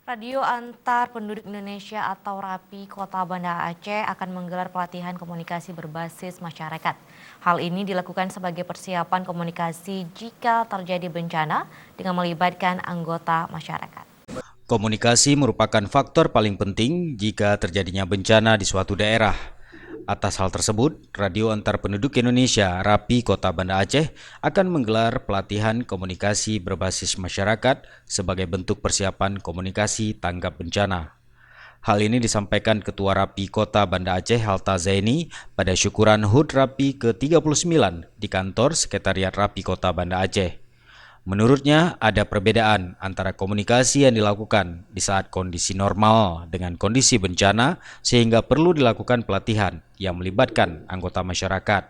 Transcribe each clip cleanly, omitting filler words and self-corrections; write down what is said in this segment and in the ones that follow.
Radio Antar Penduduk Indonesia atau RAPI Kota Banda Aceh akan menggelar pelatihan komunikasi berbasis masyarakat. Hal ini dilakukan sebagai persiapan komunikasi jika terjadi bencana dengan melibatkan anggota masyarakat. Komunikasi merupakan faktor paling penting jika terjadinya bencana di suatu daerah. Atas hal tersebut, Radio Antar Penduduk Indonesia RAPI Kota Banda Aceh akan menggelar pelatihan komunikasi berbasis masyarakat sebagai bentuk persiapan komunikasi tanggap bencana. Hal ini disampaikan Ketua RAPI Kota Banda Aceh Halta Zaini pada syukuran HUT RAPI ke-39 di kantor Sekretariat RAPI Kota Banda Aceh. Menurutnya, ada perbedaan antara komunikasi yang dilakukan di saat kondisi normal dengan kondisi bencana, sehingga perlu dilakukan pelatihan yang melibatkan anggota masyarakat.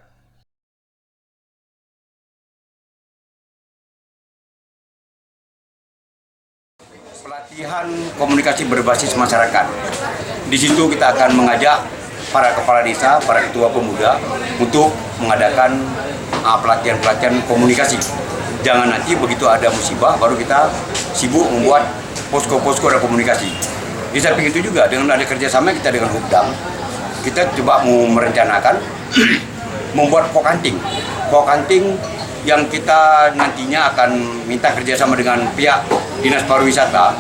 Pelatihan komunikasi berbasis masyarakat. Di situ kita akan mengajak para kepala desa, para ketua pemuda untuk mengadakan pelatihan-pelatihan komunikasi. Jangan nanti begitu ada musibah baru kita sibuk membuat posko-posko dan komunikasi. Di samping itu juga dengan ada kerjasama kita dengan Hubdam, kita coba mau merencanakan membuat pokanting yang kita nantinya akan minta kerjasama dengan pihak Dinas Pariwisata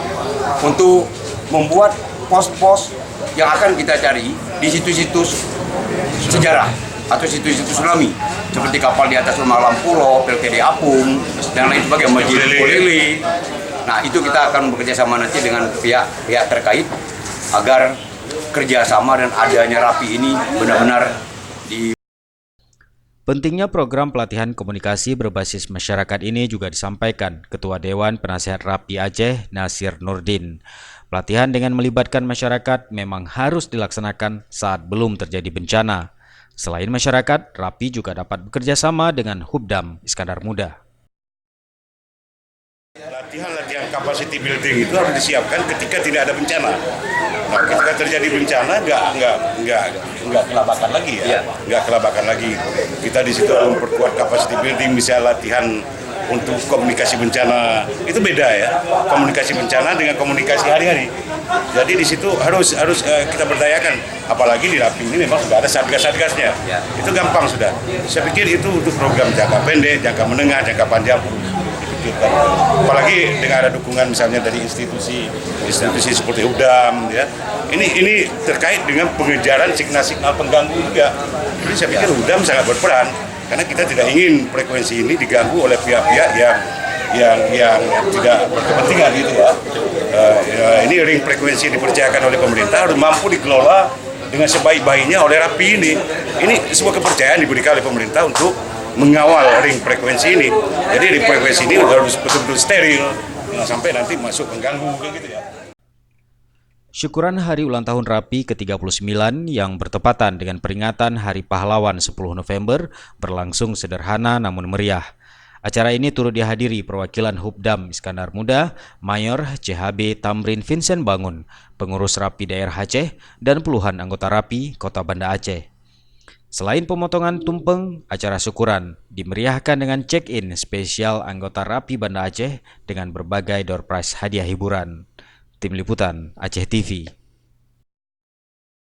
untuk membuat pos-pos yang akan kita cari di situs-situs sejarah atau situs-situs tsunami seperti kapal di atas rumah Lampulo, PLTD Apung, dan lain sebagainya, Masjid Kulili. Nah, itu kita akan bekerja sama nanti dengan pihak terkait agar kerjasama dan adanya RAPI ini benar-benar di. Pentingnya program pelatihan komunikasi berbasis masyarakat ini juga disampaikan Ketua Dewan Penasehat RAPI Aceh Nasir Nurdin. Pelatihan dengan melibatkan masyarakat memang harus dilaksanakan saat belum terjadi bencana. Selain masyarakat, RAPI juga dapat bekerja sama dengan Hubdam Iskandar Muda. Latihan capacity building itu harus disiapkan ketika tidak ada bencana. Nah, ketika terjadi bencana nggak kelabakan lagi ya, nggak kelabakan lagi. Kita di situ harus memperkuat capacity building, misalnya latihan untuk komunikasi bencana itu beda ya, komunikasi bencana dengan komunikasi hari-hari. Jadi di situ harus kita berdayakan, apalagi di RAPI ini memang sudah ada satgas-satgasnya. Itu gampang sudah. Saya pikir itu untuk program jangka pendek, jangka menengah, jangka panjang. Apalagi dengan ada dukungan misalnya dari institusi seperti Hubdam ya. Ini terkait dengan pengejaran signal-signal pengganggu juga. Jadi saya pikir Hubdam sangat berperan karena kita tidak ingin frekuensi ini diganggu oleh pihak-pihak yang tidak berkepentingan gitu ya. Ini ring frekuensi yang dipercayakan oleh pemerintah harus mampu dikelola dengan sebaik-baiknya oleh RAPI ini. Ini sebuah kepercayaan diberikan oleh pemerintah untuk mengawal ring frekuensi ini. Jadi ring frekuensi ini harus betul-betul steril, sampai nanti masuk pengganggu gitu ya. Syukuran hari ulang tahun RAPI ke-39 yang bertepatan dengan peringatan Hari Pahlawan 10 November berlangsung sederhana namun meriah. Acara ini turut dihadiri perwakilan Hubdam Iskandar Muda, Mayor CHB Tamrin Vincent Bangun, pengurus RAPI daerah Aceh, dan puluhan anggota RAPI Kota Banda Aceh. Selain pemotongan tumpeng, acara syukuran dimeriahkan dengan check-in spesial anggota RAPI Banda Aceh dengan berbagai door prize hadiah hiburan. Tim Liputan Aceh TV.